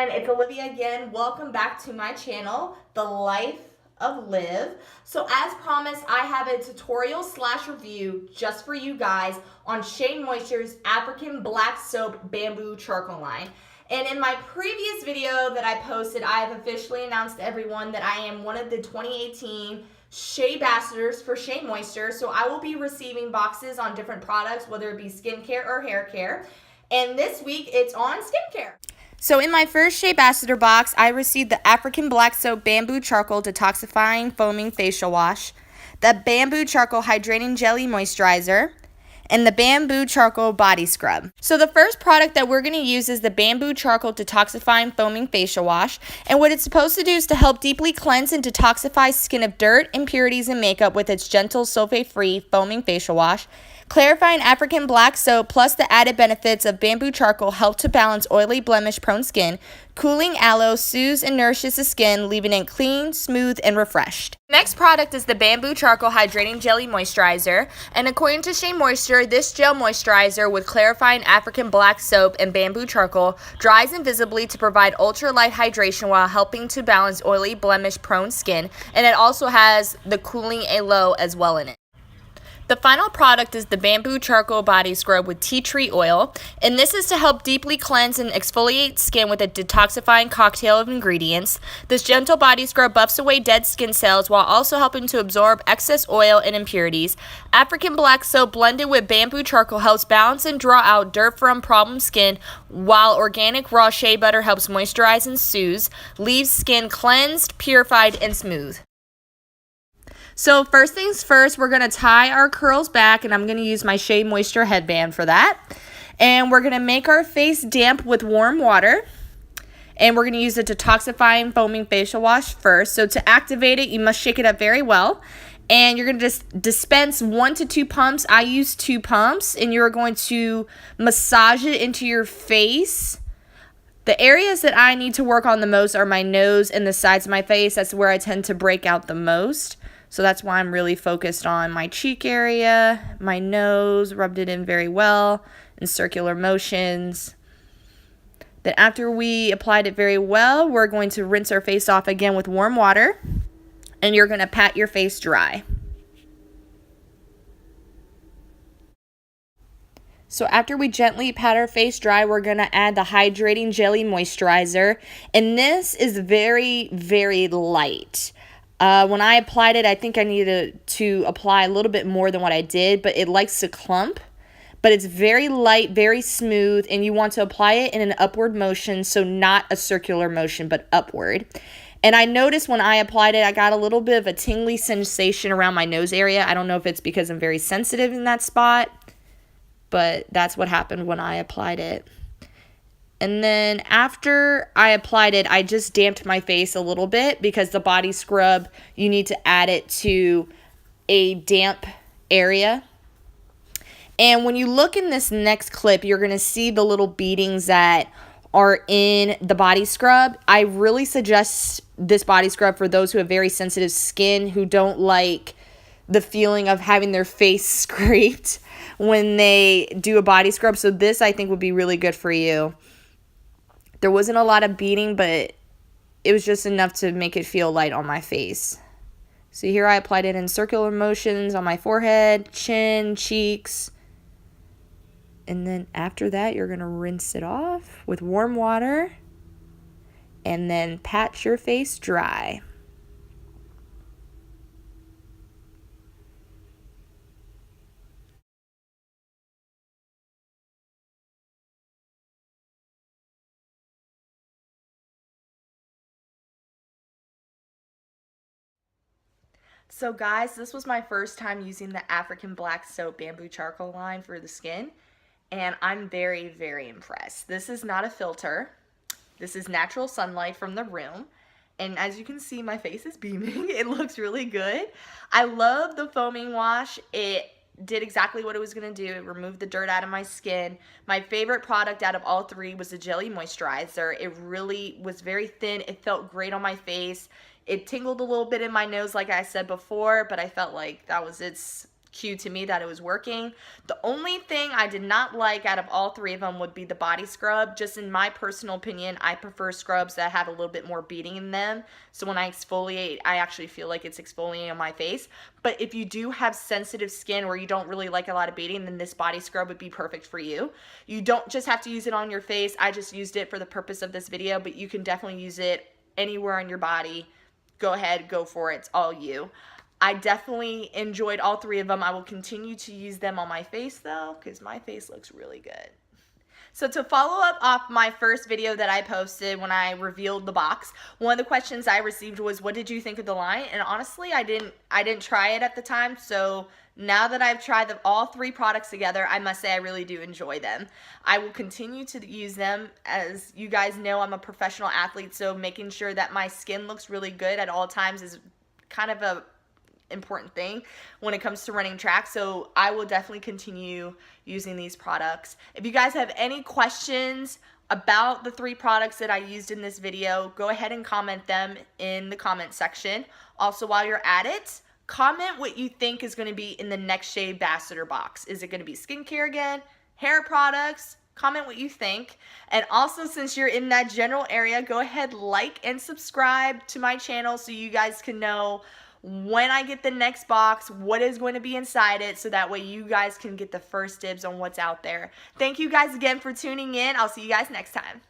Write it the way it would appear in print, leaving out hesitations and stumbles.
everyone, it's Olivia again. Welcome back to my channel, The Life of Liv. So as promised, I have a tutorial / review just for you guys on Shea Moisture's African Black Soap Bamboo Charcoal line. And in my previous video that I posted, I have officially announced to everyone that I am one of the 2018 SheaBassadors for Shea Moisture. So I will be receiving boxes on different products, whether it be skincare or hair care. And this week, it's on skincare. So in my first SheaBassador box, I received the African Black Soap Bamboo Charcoal Detoxifying Foaming Facial Wash, the Bamboo Charcoal Hydrating Jelly Moisturizer, and the Bamboo Charcoal Body Scrub. So the first product that we're going to use is the Bamboo Charcoal Detoxifying Foaming Facial Wash. And what it's supposed to do is to help deeply cleanse and detoxify skin of dirt, impurities, and makeup with its gentle sulfate-free foaming facial wash. Clarifying African Black Soap plus the added benefits of bamboo charcoal help to balance oily, blemish-prone skin. Cooling aloe soothes and nourishes the skin, leaving it clean, smooth, and refreshed. Next product is the Bamboo Charcoal Hydrating Jelly Moisturizer. And according to Shea Moisture, this gel moisturizer with clarifying African Black Soap and bamboo charcoal dries invisibly to provide ultra-light hydration while helping to balance oily, blemish-prone skin. And it also has the cooling aloe as well in it. The final product is the Bamboo Charcoal Body Scrub with tea tree oil, and this is to help deeply cleanse and exfoliate skin with a detoxifying cocktail of ingredients. This gentle body scrub buffs away dead skin cells while also helping to absorb excess oil and impurities. African Black Soap blended with bamboo charcoal helps balance and draw out dirt from problem skin, while organic raw shea butter helps moisturize and soothe, leaves skin cleansed, purified, and smooth. So first things first, we're going to tie our curls back, and I'm going to use my Shea Moisture headband for that. And we're going to make our face damp with warm water. And we're going to use the detoxifying foaming facial wash first. So to activate it, you must shake it up very well. And you're going to just dispense 1 to 2 pumps. I use 2 pumps, and you're going to massage it into your face. The areas that I need to work on the most are my nose and the sides of my face. That's where I tend to break out the most. So that's why I'm really focused on my cheek area, my nose, rubbed it in very well in circular motions. Then after we applied it very well, we're going to rinse our face off again with warm water, and you're going to pat your face dry. So after we gently pat our face dry, we're going to add the Hydrating Jelly Moisturizer, and this is very, very light. When I applied it, I think I needed to apply a little bit more than what I did, but it likes to clump. But it's very light, very smooth, and you want to apply it in an upward motion, so not a circular motion, but upward. And I noticed when I applied it, I got a little bit of a tingly sensation around my nose area. I don't know if it's because I'm very sensitive in that spot, but that's what happened when I applied it. And then after I applied it, I just damped my face a little bit because the body scrub, you need to add it to a damp area. And when you look in this next clip, you're going to see the little beadings that are in the body scrub. I really suggest this body scrub for those who have very sensitive skin, who don't like the feeling of having their face scraped when they do a body scrub. So this, I think, would be really good for you. There wasn't a lot of beading, but it was just enough to make it feel light on my face. So here I applied it in circular motions on my forehead, chin, cheeks. And then after that, you're going to rinse it off with warm water and then pat your face dry. So guys, this was my first time using the African Black Soap Bamboo Charcoal line for the skin, and I'm very, very impressed. This is not a filter. This is natural sunlight from the room, and as you can see, my face is beaming. It looks really good. I love the foaming wash. It did exactly what it was going to do. It removed the dirt out of my skin. My favorite product out of all 3 was the Jelly Moisturizer. It really was very thin. It felt great on my face. It tingled a little bit in my nose, like I said before, but I felt like that was its cue to me that it was working. The only thing I did not like out of all three of them would be the body scrub. Just in my personal opinion, I prefer scrubs that have a little bit more beading in them. So when I exfoliate, I actually feel like it's exfoliating on my face. But if you do have sensitive skin where you don't really like a lot of beading, then this body scrub would be perfect for you. You don't just have to use it on your face. I just used it for the purpose of this video, but you can definitely use it anywhere on your body. Go ahead, go for it. It's all you. I definitely enjoyed all three of them. I will continue to use them on my face though, because my face looks really good. So to follow up off my first video that I posted when I revealed the box, one of the questions I received was, what did you think of the line? And honestly, I didn't try it at the time. So now that I've tried all three products together, I must say I really do enjoy them. I will continue to use them. As you guys know, I'm a professional athlete, so making sure that my skin looks really good at all times is kind of a important thing when it comes to running track. So I will definitely continue using these products. If you guys have any questions about the three products that I used in this video, go ahead and comment them in the comment section. Also, while you're at it, comment what you think is going to be in the next SheaBassador box. Is it going to be skincare again, hair products? Comment what you think. And also, since you're in that general area, go ahead, like and subscribe to my channel so you guys can know when I get the next box, what is going to be inside it, so that way you guys can get the first dibs on what's out there. Thank you guys again for tuning in. I'll see you guys next time.